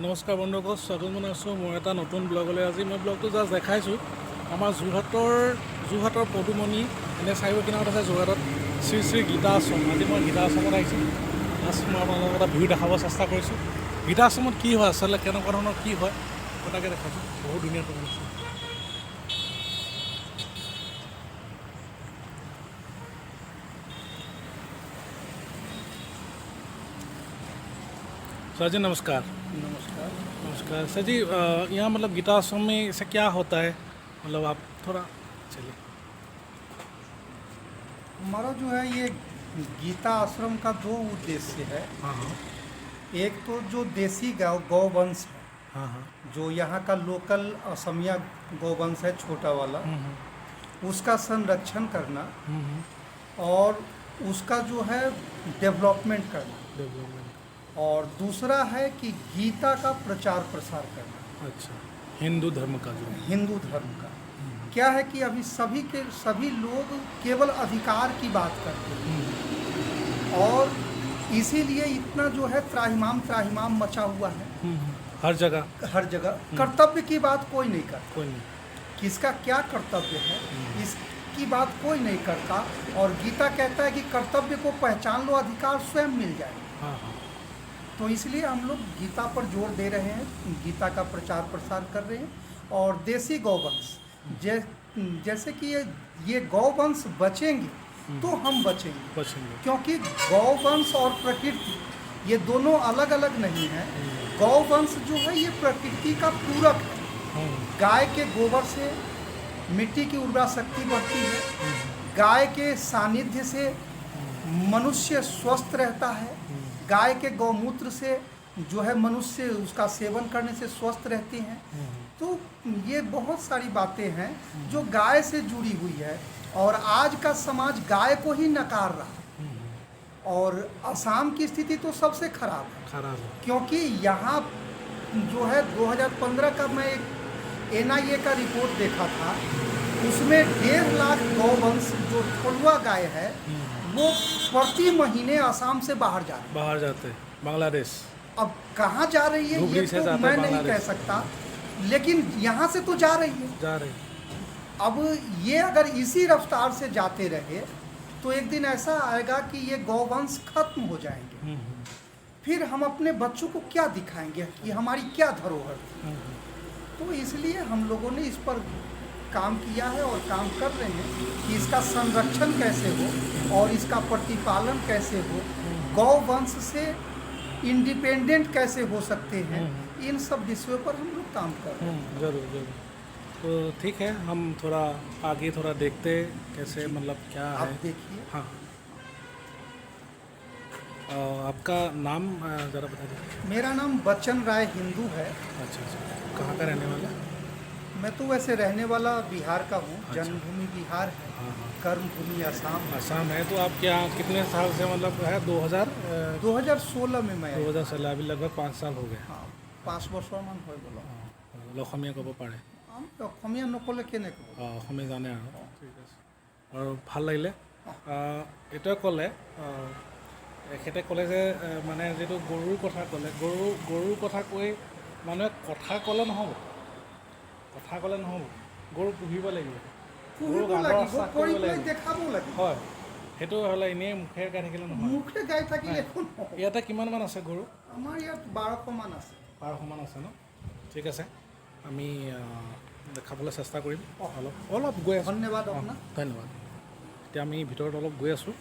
নমস্কাৰ বন্ধুসকল, স্বাগত জনাইছোঁ মই এটা নতুন ব্লগলৈ। আজি মই ব্লগটো জাষ্ট দেখাইছোঁ আমাৰ যোৰহাটৰ পদুমণি এনে চাৰিব কিনাৰত আছে যোৰহাটত শ্ৰী শ্ৰী গীতা আশ্ৰম। আজি মই গীতা আশ্ৰমত আহিছোঁ। জাষ্ট মই আপোনালোকক এটা ভিউ দেখাব চেষ্টা কৰিছোঁ। গীতা আশ্ৰমত কি হয়, আচলতে কেনেকুৱা ধৰণৰ কি হয় তাকে দেখাইছোঁ। বহুত ধুনীয়া আছে। सर जी नमस्कार। नमस्कार सर जी, यहाँ मतलब गीता आश्रम में ऐसा क्या होता है, मतलब आप थोड़ा चलिए। हमारा जो है ये गीता आश्रम का दो उद्देश्य है। हाँ हाँ एक तो जो देसी गौवंश है, हाँ हाँ जो यहाँ का लोकल असमिया गौवंश है छोटा वाला, उसका संरक्षण करना और उसका जो है डेवलपमेंट करना। डेवलपमेंट। और दूसरा है कि गीता का प्रचार प्रसार करना। अच्छा, हिंदू धर्म का जो हिंदू धर्म का क्या है कि अभी सभी लोग केवल अधिकार की बात करते हैं और इसीलिए इतना जो है त्राहिमाम मचा हुआ है हर जगह। कर्तव्य की बात कोई नहीं करता। कोई नहीं। किसका क्या कर्तव्य है इसकी बात कोई नहीं करता। और गीता कहता है कि कर्तव्य को पहचान लो, अधिकार स्वयं मिल जाएगा। हाँ हाँ। तो इसलिए हम लोग गीता पर जोर दे रहे हैं, गीता का प्रचार प्रसार कर रहे हैं। और देसी गौवंश जैसे कि ये गौवंश बचेंगे तो हम बचेंगे, क्योंकि गौवंश और प्रकृति ये दोनों अलग अलग नहीं है। गौवंश जो है ये प्रकृति का पूरक है। गाय के गोबर से मिट्टी की उर्वरा शक्ति बढ़ती है, गाय के सानिध्य से मनुष्य स्वस्थ रहता है, गाय के गौमूत्र से जो है मनुष्य उसका सेवन करने से स्वस्थ रहते हैं। तो ये बहुत सारी बातें हैं जो गाय से जुड़ी हुई है। और आज का समाज गाय को ही नकार रहा है। और असम की स्थिति तो सबसे खराब है, क्योंकि यहाँ जो है 2015 का मैं एक NIA का रिपोर्ट देखा था, उसमें 1.5 लाख गौवंश जो ठोलुआ गाय है वो प्रति महीने असम से बाहर जाते बांग्लादेश। अब कहाँ जा रही है ये तो मैं नहीं कह सकता, लेकिन यहाँ से तो जा रही है। अब ये अगर इसी रफ्तार से जाते रहे तो एक दिन ऐसा आएगा कि ये गौवंश खत्म हो जाएंगे। फिर हम अपने बच्चों को क्या दिखाएंगे कि हमारी क्या धरोहर थी। तो इसलिए हम लोगों ने इस पर काम किया है और काम कर रहे हैं कि इसका संरक्षण कैसे हो और इसका प्रतिपालन कैसे हो, गौवंश से इंडिपेंडेंट कैसे हो सकते हैं, इन सब विषयों पर हम लोग काम कर रहे हैं। जरूर। तो ठीक है, हम थोड़ा आगे थोड़ा देखते कैसे, मतलब क्या आप है। देखिए। हाँ, आपका नाम ज़रा बता दीजिए। मेरा नाम बच्चन राय हिंदू है। अच्छा, कहाँ का रहने वाला? मैं तो वैसे रहने वाला बिहार का हूँ। अच्छा। जन्मभूमि बिहार है, हाँ हाँ। कर्मभूमि असम है। तो आप क्या कितने साल से, मतलब है 2016 में मैं 2016, अभी लगभग 5 साल हो गए। हाँ, 5 বছৰমান হৈ গ'ল। অসমীয়া ক'ব পাৰে? অসমীয়া নক'লে কেনেকৈ ক'ব? অসমীয়া জানে আৰু। ঠিক আছে, আৰু ভাল লাগিলে। এইটোৱে ক'লে, এখেতে ক'লে যে মানে যিটো গৰুৰ কথা ক'লে, গৰুৰ কথা কৈ মানুহে কথা ক'লে নহ'ব, গৰু পুহিব লাগিব, দেখাব লাগিব। হয়, সেইটো হ'লে এনেই মুখে গাই থাকিলে নহয়। মুখে গাই থাকিলে ইয়াতে কিমানমান আছে গৰু? আমাৰ ইয়াত 1200মান আছে। 1200মান আছে ন? ঠিক আছে, আমি দেখাবলৈ চেষ্টা কৰিম। অলপ গৈ আছোঁ। ধন্যবাদ আপোনাক। ধন্যবাদ। এতিয়া আমি ভিতৰত অলপ গৈ আছোঁ।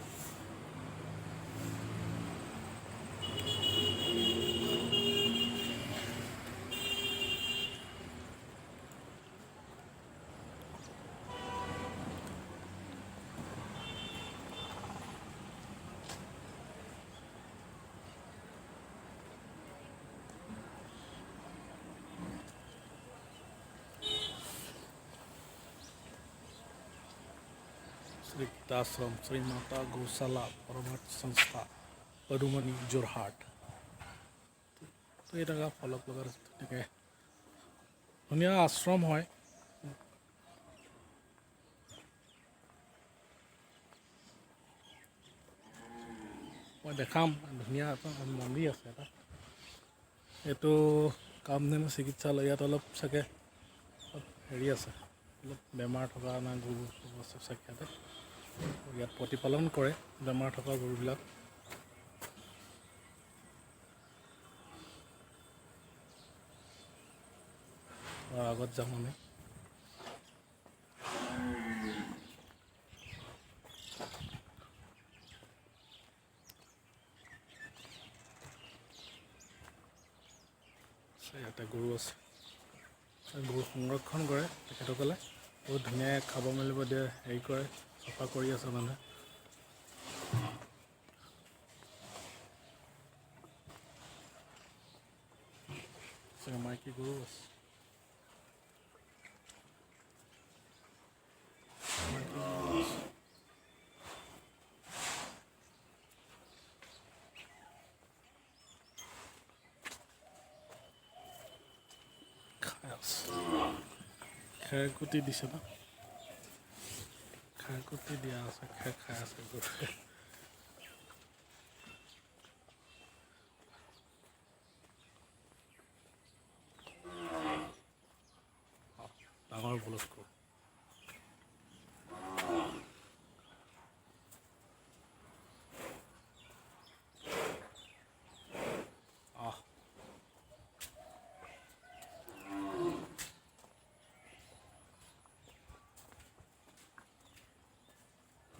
श्री गीताश्रम श्री माता गौशाला परमार्थ संस्था पदुमनी যোৰহাট। তো এই জেগা ফলক লগাৰ তেনেকৈ ধুনীয়া আশ্ৰম হয়। মই দেখাম, ধুনীয়া এটা মন্দিৰ আছে এটা। এইটো কামধেনু চিকিৎসালয় ইয়াত অলপ চাগে হেৰি আছে, অলপ বেমাৰ থকা না গৰু আছে চাগে ইয়াতে। ইয়াত প্ৰতিপালন কৰে বেমাৰ থকা গৰুবিলাক। আগত যাম আমি। ইয়াতে গৰু আছে, গৰু সংৰক্ষণ কৰে তেখেতসকলে। বহুত ধুনীয়াকৈ খাব মেলিব দিয়ে, হেৰি কৰে, চফা কৰি আছে মানুহে। মাইকী গৰু আছে। খেৰ কুটি দিছে ন, খেৰ কুটি দিয়া আছে, খেৰ খাই আছে গৰুৱে। ডাঙৰ বলদ গৰু।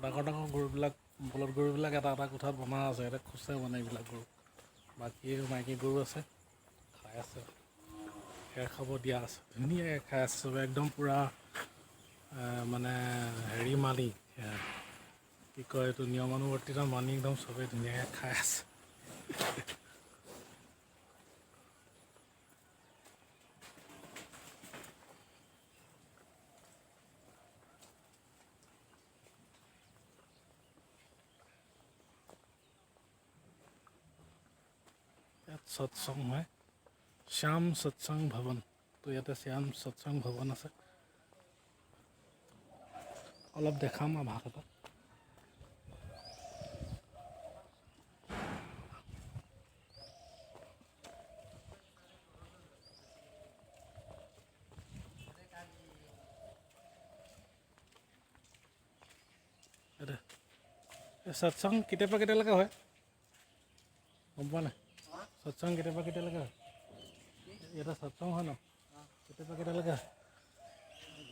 ডাঙৰ ডাঙৰ গৰুবিলাক, বলদ গৰুবিলাক এটা এটা কোঠাত বনা আছে, এটা খোজে মানে এইবিলাক গৰু। বাকী মাইকী গৰু আছে, খাই আছে, খেৰ খাব দিয়া আছে, ধুনীয়াকৈ খাই আছে চবে, একদম পূৰা মানে হেৰি মানি, কি কয় এইটো, নিয়মানুৱৰ্তিতা মানি একদম চবেই ধুনীয়াকৈ খাই আছে। ইয়াত সৎসং হয়, শ্যাম সৎসং ভৱন। তো ইয়াতে শ্যাম সৎসং ভৱন আছে, অলপ দেখাম আভাস এটা। সৎসং কেতিয়াবা কেতিয়ালৈকে হয় গম পোৱা নাই? সৎসং কেতিয়াবা কেতিয়ালৈকে হয়? এটা সৎসং হয় ন, কেতিয়াবা কেতিয়ালৈকে হয়?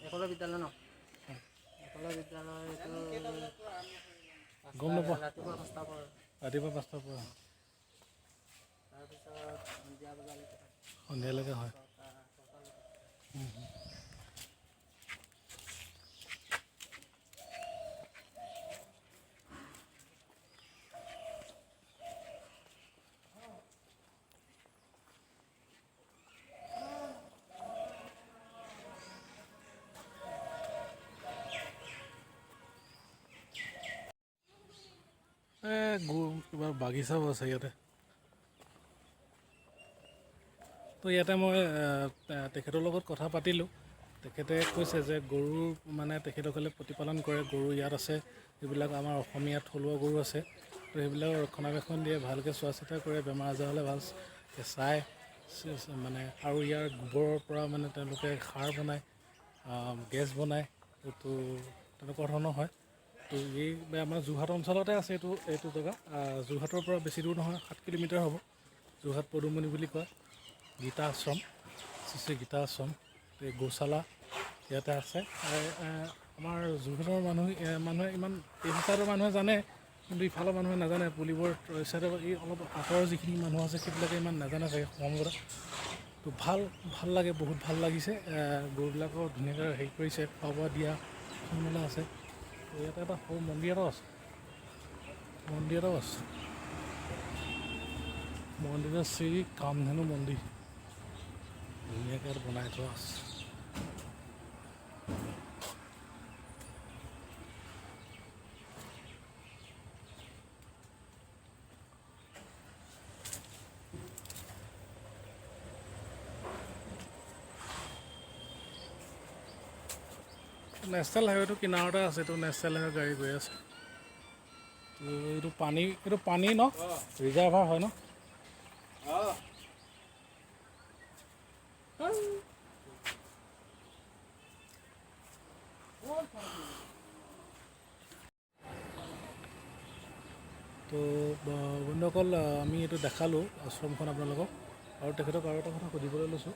একলা বিদ্যালয় ন, একলা বিদ্যালয় গম নাপোৱা? ৰাতিপুৱা 5টাৰ পৰা, ৰাতিপুৱা 5টাৰ পৰা তাৰপিছত সন্ধিয়া বজালৈকে থাকে। সন্ধিয়ালৈকে হয়। কিবা বাগিচাও আছে ইয়াতে। তো ইয়াতে মই তেখেতৰ লগত কথা পাতিলোঁ। তেখেতে কৈছে যে গৰু মানে তেখেতসকলে প্ৰতিপালন কৰে, গৰু ইয়াত আছে, যিবিলাক আমাৰ অসমীয়া থলুৱা গৰু আছে, তো সেইবিলাক ৰক্ষণাবেক্ষণ দিয়ে, ভালকৈ চোৱা চিতা কৰে, বেমাৰ আজাৰ হ'লে ভাল চায় মানে। আৰু ইয়াৰ গোবৰৰ পৰা মানে তেওঁলোকে সাৰ বনায়, গেছ বনায়, তো তেনেকুৱা ধৰণৰ হয়। তো এই আমাৰ যোৰহাট অঞ্চলতে আছে এইটো জেগা। যোৰহাটৰ পৰা বেছি দূৰ নহয়, 7 কিলোমিটাৰ হ'ব। যোৰহাট পদুমণি বুলি কয়, গীতা আশ্ৰম, শ্ৰী শ্ৰী গীতা আশ্ৰম, এই গৌশালা ইয়াতে আছে। আমাৰ যোৰহাটৰ মানুহে ইমান এই চাইডৰ মানুহে জানে, কিন্তু ইফালৰ মানুহে নাজানে। পুলিবৰ চাইডৰ এই অলপ আঁতৰৰ যিখিনি মানুহ আছে সেইবিলাকে ইমান নাজানে চাগে সম্ভৱতঃ। তো ভাল লাগে, বহুত ভাল লাগিছে। গৰুবিলাকক ধুনীয়াকৈ হেৰি কৰিছে, খোৱা বোৱা দিয়া মেলা আছে। ইয়াতে এটা সৰু মন্দিৰ এটাও আছে, মন্দিৰৰ শ্ৰী কামধেনু মন্দিৰ ধুনীয়াকৈ বনাই থোৱা আছে। নেশ্যনেল হাইৱেটো কিনাৰতে আছে, এইটো নেশ্যনেল হাইৱে গাড়ী গৈ আছে। এইটো পানী ন, ৰিজাৰ্ভাৰ হয় ন? তো বন্ধুসকল আমি এইটো দেখালোঁ আশ্ৰমখন আপোনালোকক আৰু তেখেতক আৰু এটা কথা সুধিবলৈ লৈছোঁ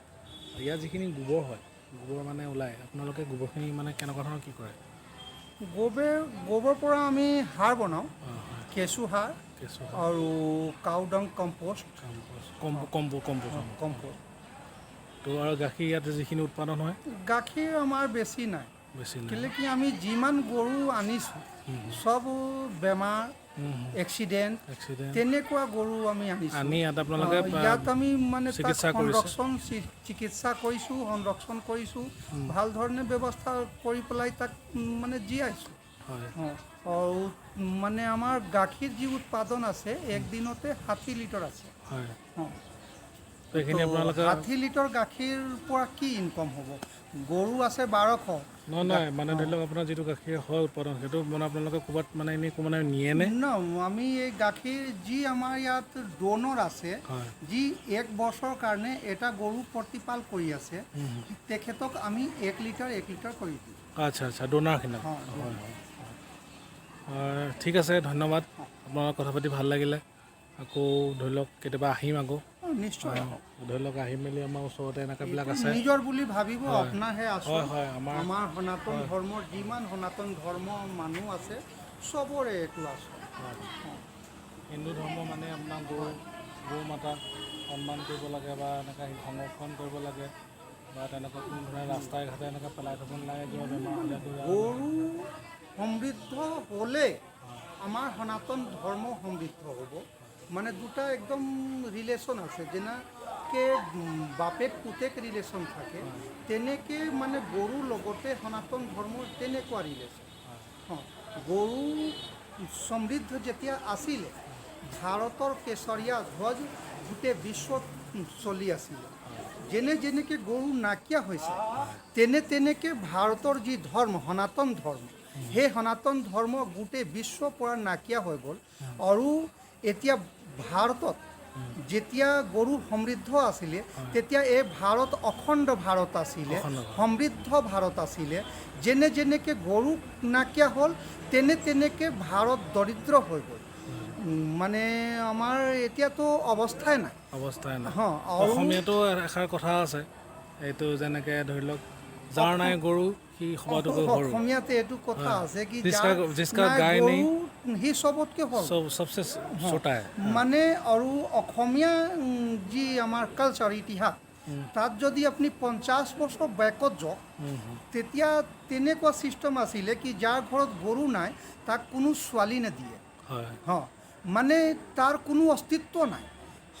ইয়াত যিখিনি গোবৰ হয় গোবৰ মানে ওলায় আপোনালোকে গোবৰখিনি মানে কেনেকুৱা ধৰণৰ কি কৰে গোবৰ পৰা আমি সাৰ বনাওঁ হয় কেঁচু সাৰ কেঁচু আৰু কাউডং কম্পোষ্ট কম্পোষ্ট তো আৰু গাখীৰ ইয়াত যিখিনি উৎপাদন হয় গাখীৰ আমাৰ বেছি নাই বেছি নাই কেলে কি আমি যিমান গৰু আনিছোঁ সব বেমাৰ এক্সিডেণ্ট তেনেকুৱা গৰু আমি আনিছোঁ আনি ইয়াত আপোনালোকে ইয়াত আমি মানে তাক চিকিৎসা কৰিছে চিকিৎসা কৰিছোঁ সংৰক্ষণ কৰিছোঁ ভাল ধৰণে ব্যৱস্থা কৰি পেলাই তাক মানে জীয়াইছোঁ হয় আৰু মানে আমাৰ গাখীৰ যি উৎপাদন আছে একদিনতে 60 লিটাৰ আছে হয় অঁ তো এইখিনি আপোনালোকে 60 লিটাৰ গাখীৰ পৰা কি ইনকম হ'ব গৰু আছে 1200 নহয় মানে ধৰি লওক আপোনাৰ যিটো গাখীৰ হয় উৎপাদন সেইটো মানে আপোনালোকে ক'ৰবাত মানে এনেই মানে নিয়েনে ন আমি এই গাখীৰ যি আমাৰ ইয়াত ডোনৰ আছে হয় যি 1 বছৰৰ কাৰণে এটা গৰু প্ৰতিপাল কৰি আছে তেখেতক আমি 1 লিটাৰ কৰি দিওঁ আচ্ছা আচ্ছা ডোনাৰখিনি হয় হয় হয় ঠিক আছে ধন্যবাদ আপোনাৰ কথা পাতি ভাল লাগিলে আকৌ ধৰি লওক কেতিয়াবা আহিম আকৌ নিশ্চয় ধৰি লওক আহি মেলি আমাৰ ওচৰতে এনেকুৱাবিলাক আছে নিজৰ বুলি ভাবিব আপোনাৰহে আছে হয় হয় আমাৰ সনাতন ধৰ্মৰ যিমান সনাতন ধৰ্ম মানুহ আছে চবৰে এইটো আছে হিন্দু ধৰ্ম মানে আপোনাৰ গৌ মাতা সন্মান কৰিব লাগে বা এনেকৈ সংৰক্ষণ কৰিব লাগে বা তেনেকুৱা কোনো ধৰণে ৰাস্তাই ঘাটে এনেকৈ পেলাই থ'ব নালাগে কিবা বেমাৰ হ'লে গৰু সমৃদ্ধ হ'লে আমাৰ সনাতন ধৰ্ম সমৃদ্ধ হ'ব মানে দুটা একদম ৰিলেশ্যন আছে যেনেকৈ বাপেক পুতেক ৰিলেশ্যন থাকে তেনেকৈ মানে গৰুৰ লগতে সনাতন ধৰ্মৰ তেনেকুৱা ৰিলেশ্যন গৰু সমৃদ্ধ যেতিয়া আছিলে ভাৰতৰ কেশৰীয়া ধ্বজ গোটেই বিশ্বত চলি আছিলে যেনেকৈ গৰু নাইকিয়া হৈছে তেনেকৈ ভাৰতৰ যি ধৰ্ম সনাতন ধৰ্ম সেই সনাতন ধৰ্ম গোটেই বিশ্বৰ পৰা নাইকিয়া হৈ গ'ল আৰু এতিয়া ভাৰতত যেতিয়া গৰু সমৃদ্ধ আছিলে তেতিয়া এই ভাৰত অখণ্ড ভাৰত আছিলে সমৃদ্ধ ভাৰত আছিলে যেনেকৈ গৰু নাইকিয়া হ'ল তেনেকৈ ভাৰত দৰিদ্ৰ হৈ গ'ল মানে আমাৰ এতিয়াতো অৱস্থাই নাই অসমীয়াতো এষাৰ কথা আছে এইটো যেনেকৈ ধৰি লওক যাৰ নাই গৰু সি সবাতোকৈ সৰু অসমীয়াতে এইটো কথা আছে কি जिसका गाय नहीं সি চবতকৈ সৰু सबसे छोटा है মানে আৰু অসমীয়া যি আমাৰ কালচাৰ ইতিহাস তাত যদি আপুনি 50 বছৰ বেকত যাওক তেতিয়া তেনেকুৱা ছিষ্টেম আছিলে কি যাৰ ঘৰত গৰু নাই তাক কোনো ছোৱালী নিদিয়ে মানে তাৰ কোনো অস্তিত্ব নাই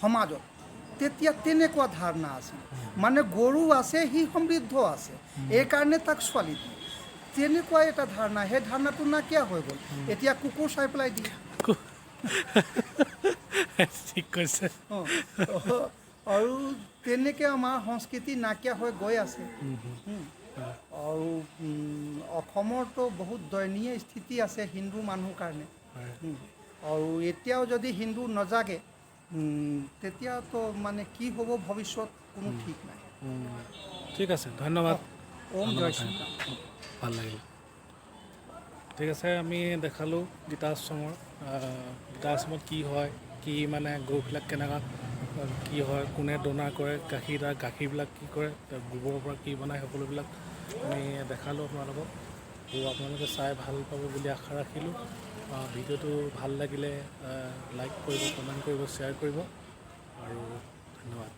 সমাজত তেতিয়া তেনেকুৱা ধাৰণা আছিল মানে গৰু আছে সি সমৃদ্ধ আছে এইকাৰণে তাক ছোৱালী দিয়ে তেনেকুৱা এটা ধাৰণা সেই ধাৰণাটো নাইকিয়া হৈ গ'ল এতিয়া কুকুৰ চাই পেলাই দিয়ে ঠিক কৈছে আৰু তেনেকৈ আমাৰ সংস্কৃতি নাইকিয়া হৈ গৈ আছে আৰু অসমৰতো বহুত দয়নীয় স্থিতি আছে হিন্দু মানুহৰ কাৰণে আৰু এতিয়াও যদি হিন্দু নাজাগে তেতিয়াতো মানে কি হ'ব ভৱিষ্যত কোনো ঠিক নাই ঠিক আছে ধন্যবাদ ওম জয় শ্ৰীৰাম ভাল লাগিল ঠিক আছে আমি দেখালোঁ গীতা আশ্ৰমৰ গীতা আশ্ৰমত কি হয় কি মানে গৰুবিলাক কেনেকুৱা কি হয় কোনে ডোনাৰ কৰে গাখীৰবিলাক কি কৰে গোবৰৰ পৰা কি বনায় সকলোবিলাক আমি দেখালোঁ আপোনালোকক তো আপোনালোকে চাই ভাল পাব বুলি আশা ৰাখিলোঁ ভিডিঅ'টো ভাল লাগিলে লাইক কৰিব কমেণ্ট কৰিব শ্বেয়াৰ কৰিব আৰু ধন্যবাদ